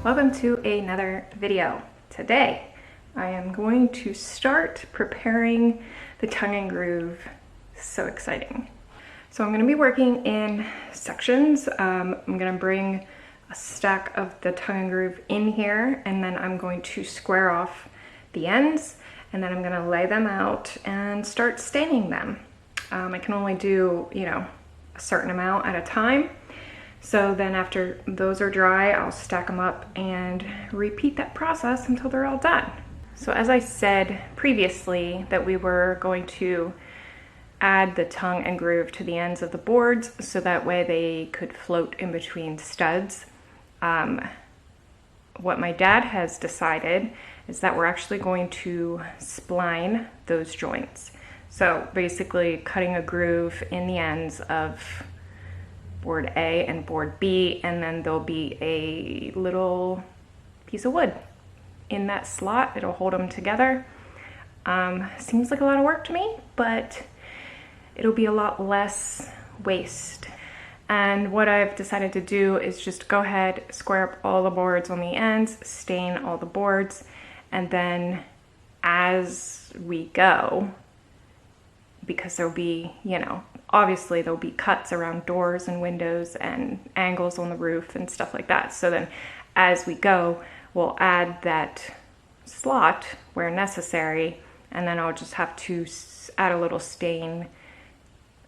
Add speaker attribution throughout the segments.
Speaker 1: Welcome to another video. Today I am going to start preparing the tongue and groove. So exciting. So I'm going to be working in sections. I'm going to bring a stack of the tongue and groove in here, and then I'm going to square off the ends, and then I'm going to lay them out and start staining them. I can only do, a certain amount at a time. So then after those are dry, I'll stack them up and repeat that process until they're all done. So as I said previously that we were going to add the tongue and groove to the ends of the boards so that way they could float in between studs. What my dad has decided is that we're actually going to spline those joints. So basically cutting a groove in the ends of board A and board B, and then there'll be a little piece of wood in that slot. It'll hold them together. Seems like a lot of work to me, but it'll be a lot less waste. And what I've decided to do is just go ahead, square up all the boards on the ends, stain all the boards, and then as we go, because there'll be, obviously there'll be cuts around doors and windows and angles on the roof and stuff like that. So then as we go, we'll add that slot where necessary, and then I'll just have to add a little stain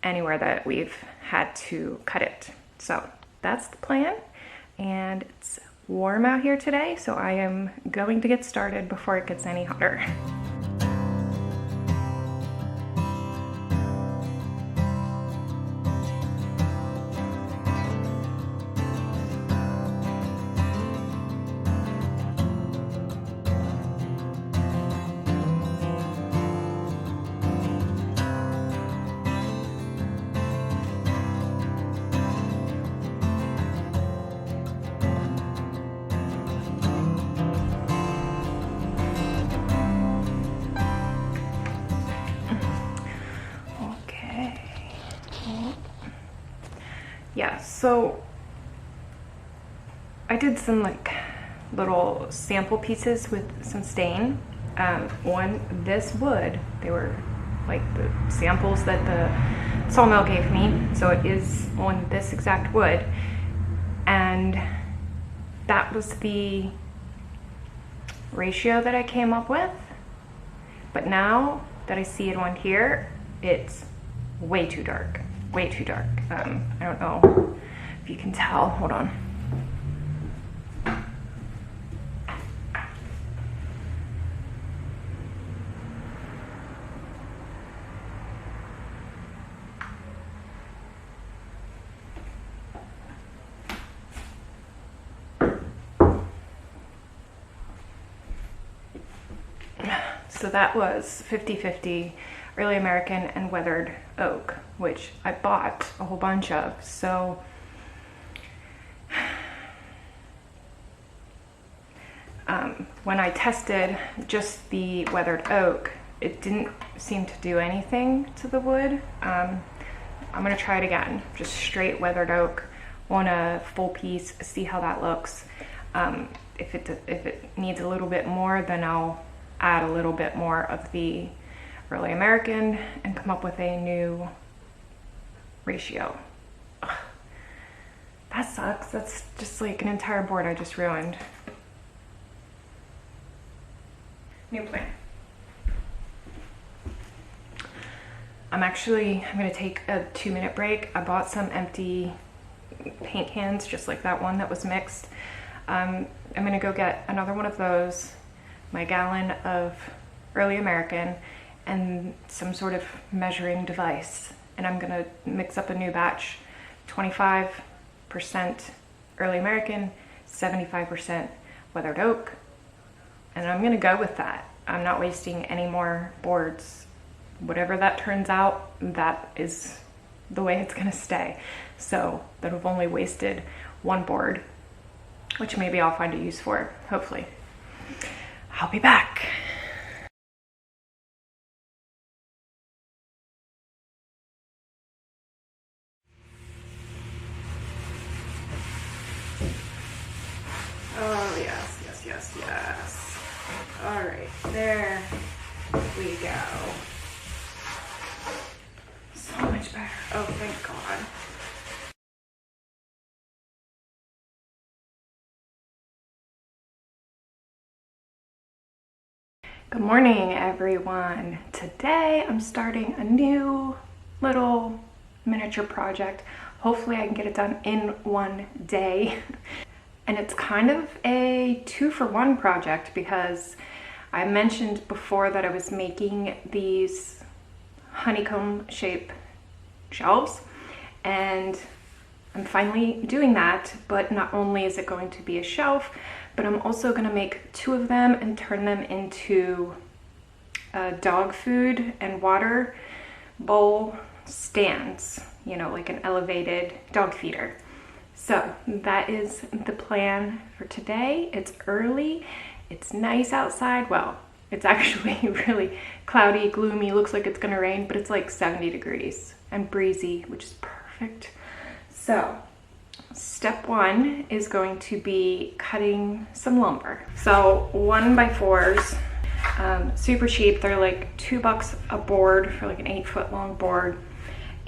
Speaker 1: anywhere that we've had to cut it. So that's the plan, and it's warm out here today, so I am going to get started before it gets any hotter. Yeah, so I did some little sample pieces with some stain. This wood, they were like the samples that the sawmill gave me, so it is on this exact wood, and that was the ratio that I came up with. But now that I see it on here, it's way too dark. Way too dark. I don't know if you can tell. Hold on. So that was 50-50 early American and weathered oak, which I bought a whole bunch of. So when I tested just the weathered oak, it didn't seem to do anything to the wood. I'm gonna try it again, just straight weathered oak on a full piece, see how that looks. If it needs a little bit more, then I'll add a little bit more of the early American and come up with a new ratio. Ugh, that sucks. That's just like an entire board I just ruined. New plan. I'm gonna take a 2-minute break. I bought some empty paint cans just like that one that was mixed. I'm gonna go get another one of those, my gallon of early American, and some sort of measuring device, and I'm gonna mix up a new batch, 25% early American, 75% weathered oak, and I'm gonna go with that. I'm not wasting any more boards. Whatever that turns out, that is the way it's gonna stay. So that I've only wasted one board, which maybe I'll find a use for, hopefully. I'll be back. Oh, yes, yes, yes, yes. All right, there we go. So much better. Oh, thank God. Good morning, everyone. Today I'm starting a new little miniature project. Hopefully I can get it done in one day. And it's kind of a 2-for-1 project because I mentioned before that I was making these honeycomb shape shelves, and I'm finally doing that. But not only is it going to be a shelf, but I'm also going to make 2 of them and turn them into dog food and water bowl stands, you know, like an elevated dog feeder. So that is the plan for today. It's early, it's nice outside. Well, it's actually really cloudy, gloomy, looks like it's gonna rain, but it's like 70 degrees and breezy, which is perfect. So step 1 is going to be cutting some lumber. So 1x4s, super cheap. They're like $2 a board for like an 8-foot long board.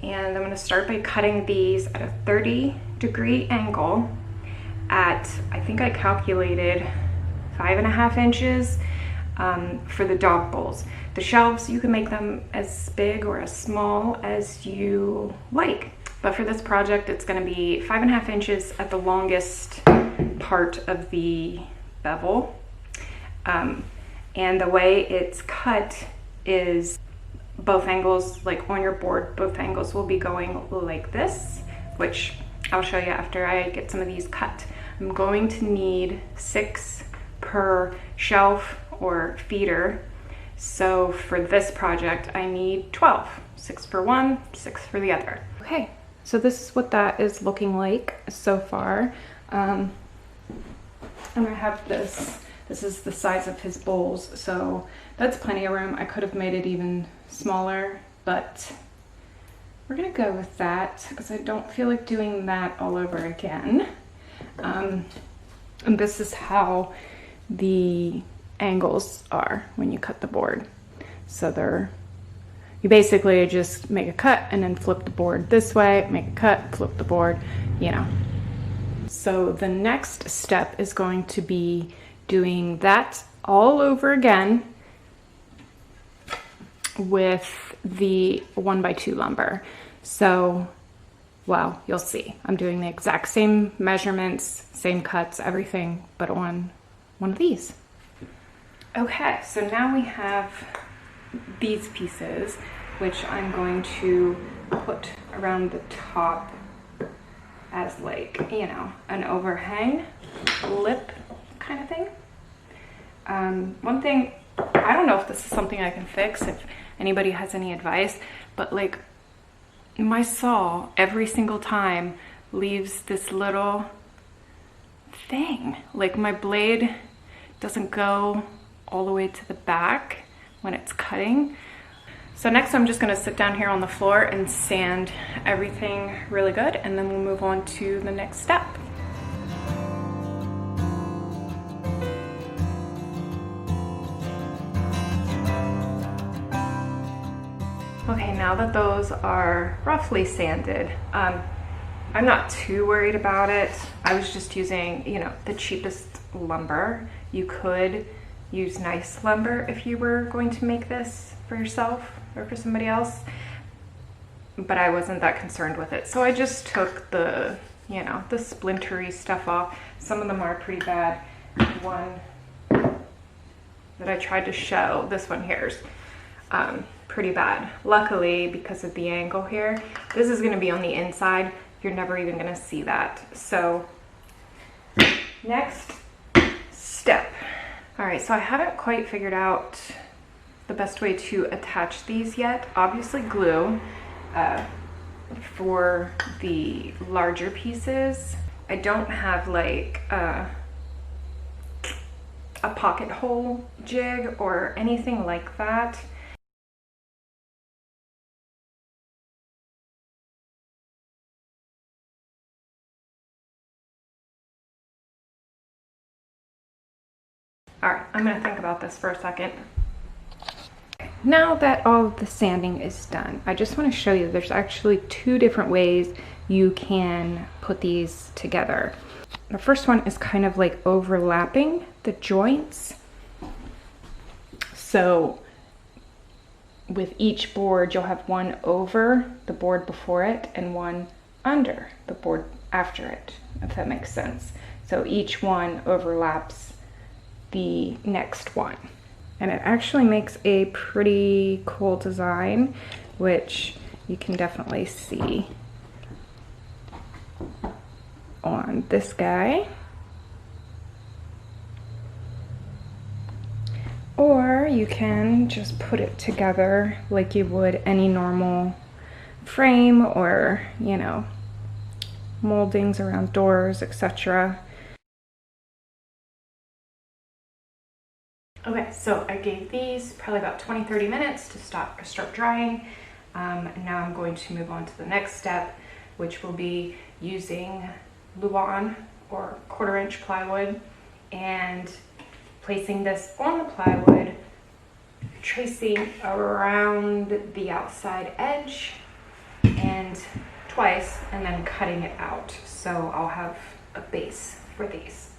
Speaker 1: And I'm gonna start by cutting these at a 30-degree angle at, I think I calculated 5.5 inches for the dog bowls. The shelves, you can make them as big or as small as you like. But for this project, it's gonna be 5.5 inches at the longest part of the bevel. And the way it's cut is both angles, like on your board, both angles will be going like this, which I'll show you after I get some of these cut. I'm going to need 6 per shelf or feeder. So for this project, I need 12, 6 for one, 6 for the other. Okay, so this is what that is looking like so far. And I have this is the size of his bowls, so that's plenty of room. I could have made it even smaller, but we're gonna go with that because I don't feel like doing that all over again. And this is how the angles are when you cut the board. So you basically just make a cut and then flip the board this way, make a cut, flip the board, you know. So the next step is going to be doing that all over again with the 1x2 lumber. So, well, you'll see. I'm doing the exact same measurements, same cuts, everything, but on one of these. Okay, so now we have these pieces, which I'm going to put around the top as like, you know, an overhang lip kind of thing. One thing, I don't know if this is something I can fix, if anybody has any advice, but like my saw every single time leaves this little thing. Like my blade doesn't go all the way to the back when it's cutting. So next I'm just gonna sit down here on the floor and sand everything really good, and then we'll move on to the next step. Okay, now that those are roughly sanded, I'm not too worried about it. I was just using, you know, the cheapest lumber. You could use nice lumber if you were going to make this for yourself or for somebody else, but I wasn't that concerned with it. So I just took the, you know, the splintery stuff off. Some of them are pretty bad. One that I tried to show, this one here is pretty bad. Luckily, because of the angle here, this is gonna be on the inside. You're never even gonna see that. So next step. All right, so I haven't quite figured out the best way to attach these yet. Obviously glue for the larger pieces. I don't have like a pocket hole jig or anything like that. All right, I'm gonna think about this for a second. Now that all of the sanding is done, I just want to show you there's actually two different ways you can put these together. The first one is kind of like overlapping the joints. So with each board, you'll have one over the board before it and one under the board after it, if that makes sense. So each one overlaps the next one. And it actually makes a pretty cool design, which you can definitely see on this guy. Or you can just put it together like you would any normal frame, or, you know, moldings around doors, etc. Okay, so I gave these probably about 20-30 minutes to start drying. And now I'm going to move on to the next step, which will be using Luan or 1/4 inch plywood and placing this on the plywood, tracing around the outside edge and twice, and then cutting it out. So I'll have a base for these.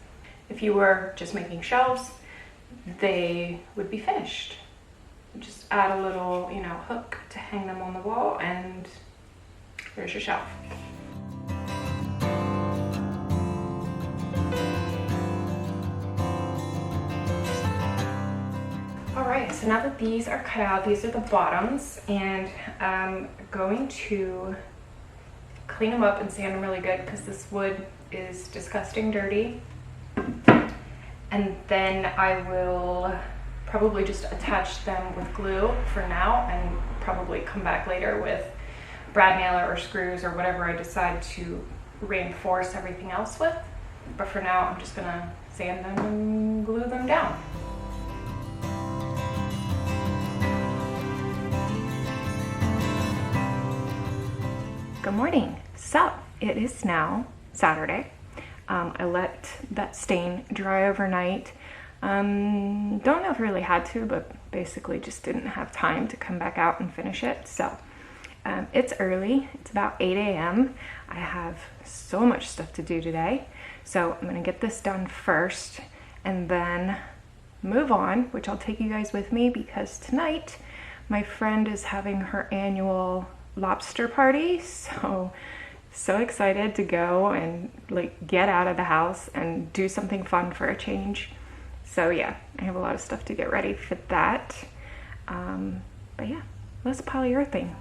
Speaker 1: If you were just making shelves, they would be finished. Just add a little, you know, hook to hang them on the wall, and there's your shelf. All right, so now that these are cut out, these are the bottoms, and I'm going to clean them up and sand them really good because this wood is disgusting dirty. And then I will probably just attach them with glue for now, and probably come back later with brad nailer or screws or whatever I decide to reinforce everything else with. But for now, I'm just gonna sand them and glue them down. Good morning. So it is now Saturday. I let that stain dry overnight. Don't know if I really had to, but basically just didn't have time to come back out and finish it. So it's early, it's about 8 a.m. I have so much stuff to do today. So I'm gonna get this done first and then move on, which I'll take you guys with me because tonight my friend is having her annual lobster party. So excited to go and like get out of the house and do something fun for a change. So yeah, I have a lot of stuff to get ready for that. But yeah, let's polyurethane.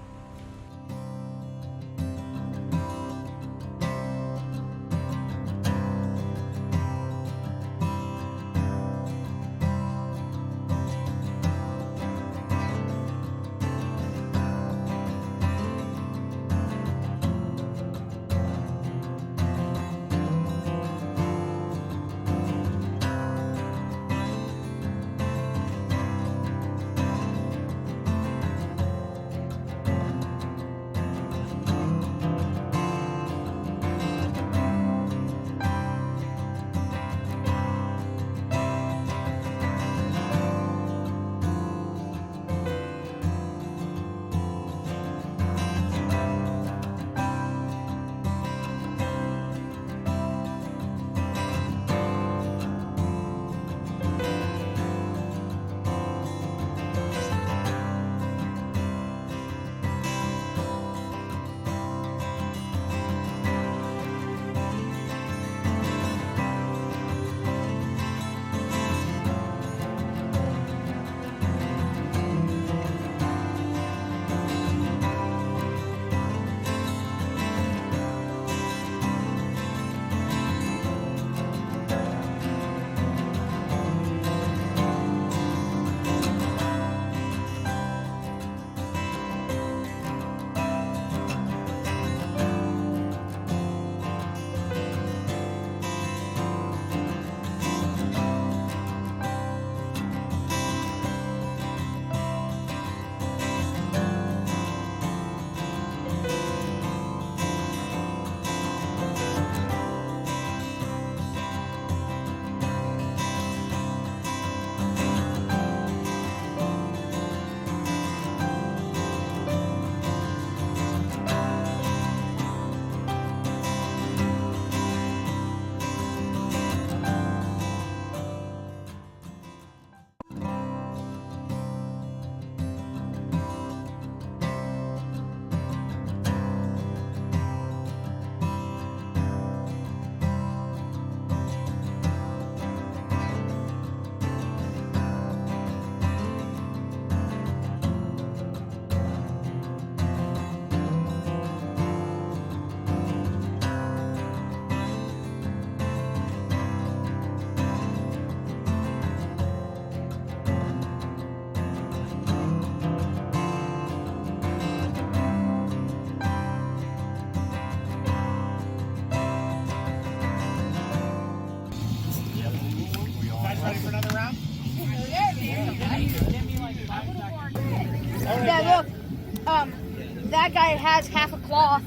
Speaker 2: that guy has half a claw.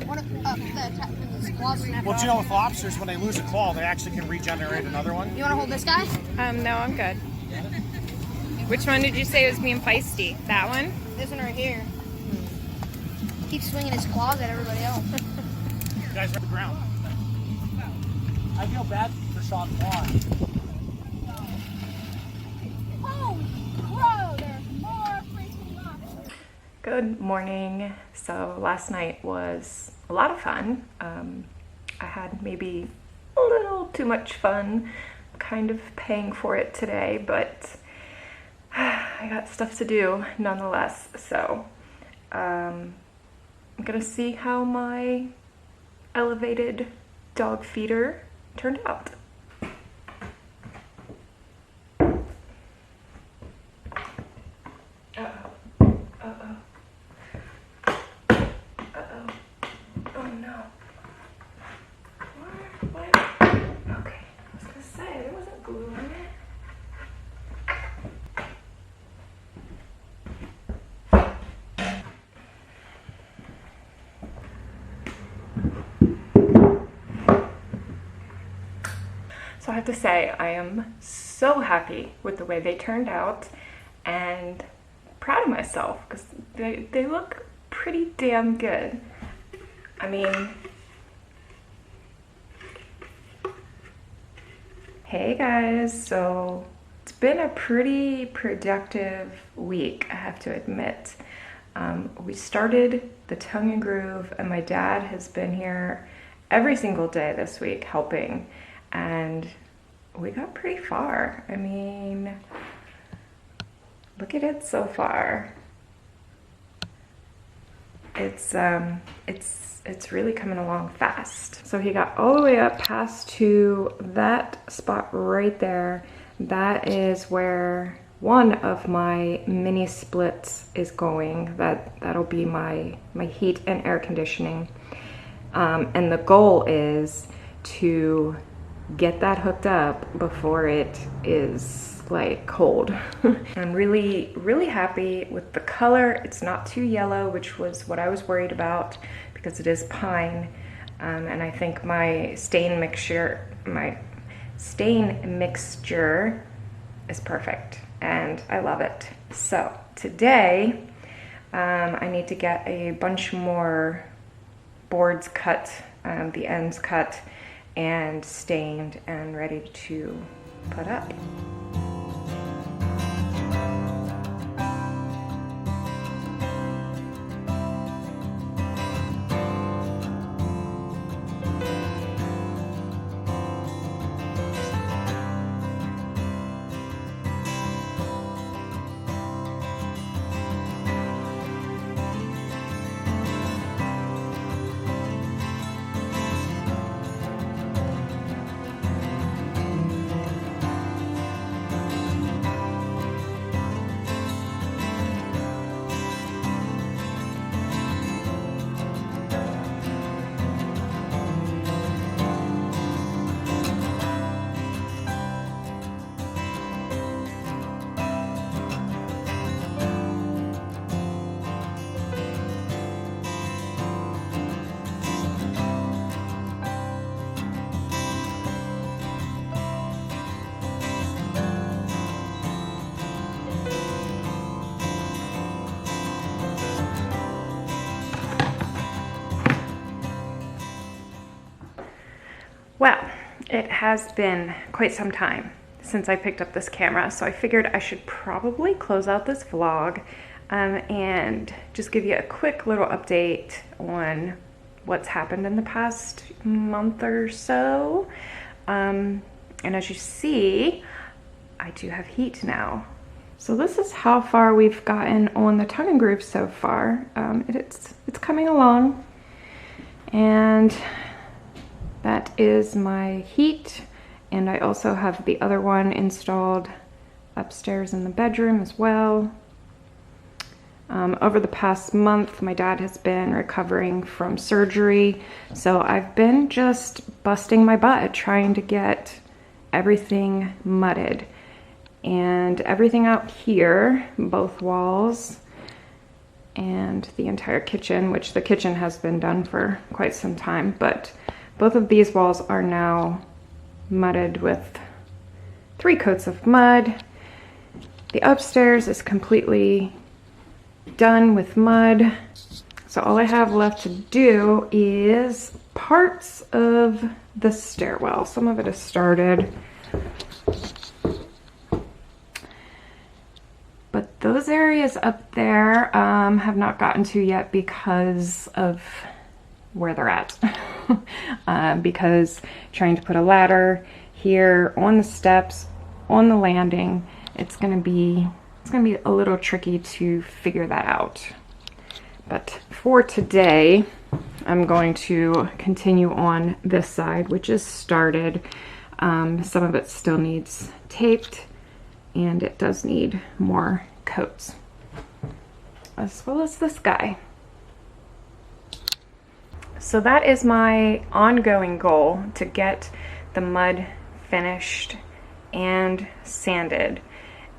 Speaker 2: One of his claws snapped
Speaker 3: Well,
Speaker 2: off.
Speaker 3: do you know with lobsters, when they lose a claw, they actually can regenerate another one?
Speaker 2: You want to hold this guy?
Speaker 4: No, I'm good. Which one did you say was being feisty? That one?
Speaker 2: This one right here. Keeps swinging his claws at everybody else.
Speaker 3: You guys are on the ground. I feel bad for Sean Juan.
Speaker 2: Holy crow, there's more freaking lobsters.
Speaker 1: Good morning. So last night was a lot of fun. I had maybe a little too much fun, kind of paying for it today, but I got stuff to do nonetheless. So I'm gonna see how my elevated dog feeder turned out. So I have to say, I am so happy with the way they turned out and proud of myself because they look pretty damn good. I mean, hey guys, so it's been a pretty productive week, I have to admit. We started the tongue and groove and my dad has been here every single day this week helping. And we got pretty far. I mean, look at it so far. It's really coming along fast. So he got all the way up past to that spot right there. That is where one of my mini splits is going. That'll be my heat and air conditioning. And the goal is to get that hooked up before it is like cold. I'm really, really happy with the color. It's not too yellow, which was what I was worried about because it is pine. And I think my stain mixture is perfect and I love it. So today, I need to get a bunch more boards cut, the ends cut, and stained and ready to put up. Well, it has been quite some time since I picked up this camera, so I figured I should probably close out this vlog and just give you a quick little update on what's happened in the past month or so. And as you see, I do have heat now. So this is how far we've gotten on the tongue and groove so far. It's coming along, and that is my heat, and I also have the other one installed upstairs in the bedroom as well. Over the past month, my dad has been recovering from surgery, so I've been just busting my butt trying to get everything mudded. And everything out here, both walls, and the entire kitchen, which the kitchen has been done for quite some time, but both of these walls are now mudded with 3 coats of mud. The upstairs is completely done with mud. So all I have left to do is parts of the stairwell. Some of it is started. But those areas up there have not gotten to yet because of where they're at. Because trying to put a ladder here on the steps, on the landing, it's gonna be a little tricky to figure that out. But for today, I'm going to continue on this side, which is started. Some of it still needs taped, and it does need more coats, as well as this guy. So that is my ongoing goal, to get the mud finished and sanded.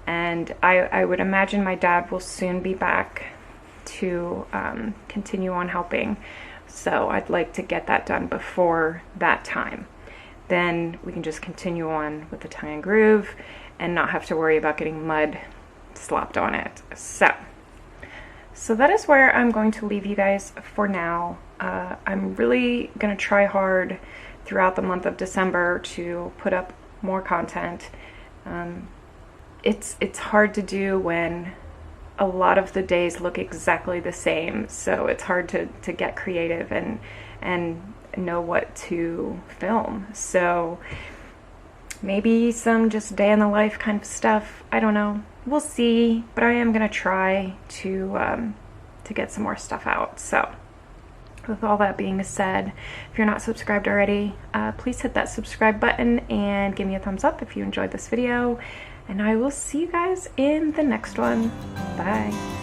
Speaker 1: And I would imagine my dad will soon be back to continue on helping. So I'd like to get that done before that time. Then we can just continue on with the tie and groove and not have to worry about getting mud slopped on it. So that is where I'm going to leave you guys for now. I'm really gonna try hard throughout the month of December to put up more content. It's hard to do when a lot of the days look exactly the same, so it's hard to get creative and know what to film. So maybe some just day in the life kind of stuff, I don't know, we'll see, but I am gonna try to get some more stuff out. So with all that being said, if you're not subscribed already, please hit that subscribe button and give me a thumbs up if you enjoyed this video, and I will see you guys in the next one. Bye.